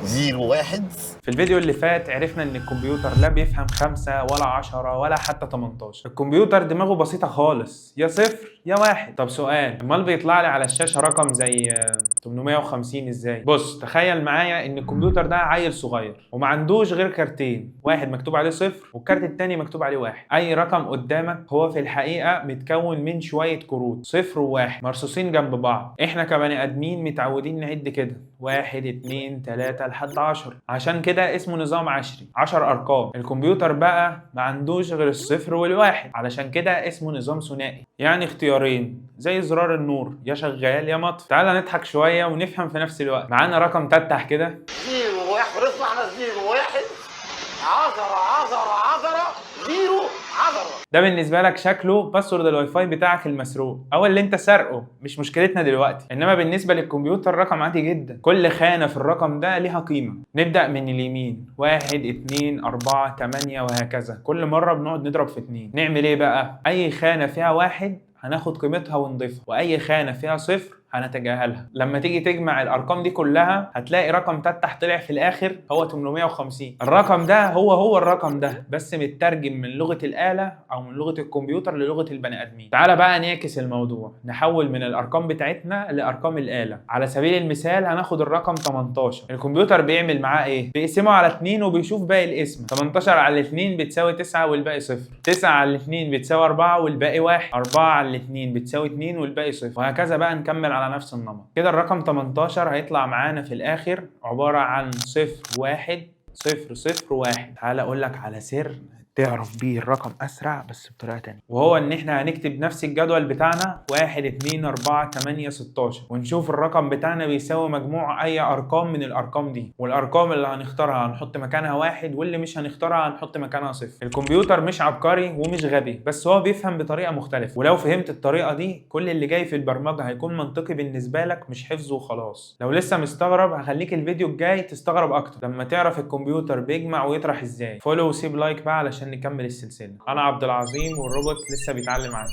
0 1. في الفيديو اللي فات عرفنا ان الكمبيوتر لا بيفهم 5 ولا 10 ولا حتى 18. الكمبيوتر دماغه بسيطة خالص، يا 0 يا 1. طب سؤال، امال بيطلع لي على الشاشة رقم زي 850 ازاي؟ بص تخيل معايا ان الكمبيوتر ده عيل صغير وما عندوش غير كارتين، واحد مكتوب عليه 0 والكارت التاني مكتوب عليه 1. اي رقم قدامك هو في الحقيقة متكون من شوية كروت 0 و1 مرصوصين جنب بعض. احنا كبني ادمين متعودين نعد كده 1 2 3 لحد 10، عشان كده اسمه نظام عشري، 10 ارقام. الكمبيوتر بقى ما عندوش غير الصفر والواحد، علشان كده اسمه نظام ثنائي، يعني اختيارين زي زرار النور، يا شغال يا مطفي. تعالى نضحك شويه ونفهم في نفس الوقت. معانا رقم تتح كده 0 1 اطلع على 0 1 10 10 10 0 10. ده بالنسبه لك شكله باسورد الواي فاي بتاعك المسروق او اللي انت سارقه، مش مشكلتنا دلوقتي. انما بالنسبه للكمبيوتر رقم عادي جدا، كل خانه في الرقم ده ليها قيمه. نبدا من اليمين 1 2 4 8 وهكذا، كل مره بنقعد نضرب في 2. نعمل ايه بقى؟ اي خانه فيها 1 هناخد قيمتها ونضيفها، واي خانه فيها 0 هنتجاهلها. لما تيجي تجمع الارقام دي كلها هتلاقي رقم تتح طلع في الاخر هو 850. الرقم ده هو الرقم ده، بس مترجم من لغه الاله او من لغه الكمبيوتر للغه البني ادمين. تعالى بقى نعكس الموضوع، نحول من الارقام بتاعتنا لارقام الاله. على سبيل المثال هناخد الرقم 18، الكمبيوتر بيعمل معاه ايه؟ بيقسمه على 2 وبيشوف باقي القسمه. 18 على 2 بتساوي 9 والباقي 0، 9 على 2 بتساوي 4 والباقي 1، 4 على 2 بتساوي 2 والباقي 0، وهكذا بقى نكمل على نفس النمط. كده الرقم 18 هيطلع معانا في الاخر عبارة عن 0 1 0 0 1. تعال اقول لك على سر تعرف بيه الرقم اسرع بس بطريقه تانية، وهو ان احنا هنكتب نفس الجدول بتاعنا 1 2 4 8 16 ونشوف الرقم بتاعنا بيساوي مجموع اي ارقام من الارقام دي، والارقام اللي هنختارها هنحط مكانها 1 واللي مش هنختارها هنحط مكانها 0. الكمبيوتر مش عبقري ومش غبي، بس هو بيفهم بطريقه مختلفه، ولو فهمت الطريقه دي كل اللي جاي في البرمجه هيكون منطقي بالنسبه لك، مش حفظ وخلاص. لو لسه مستغرب هخليك الفيديو الجاي تستغرب اكتر لما تعرف الكمبيوتر بيجمع ويطرح ازاي. فولو وسيب لايك بقى علشان نكمل السلسلة. أنا عبد العظيم والروبوت لسه بيتعلم عندي.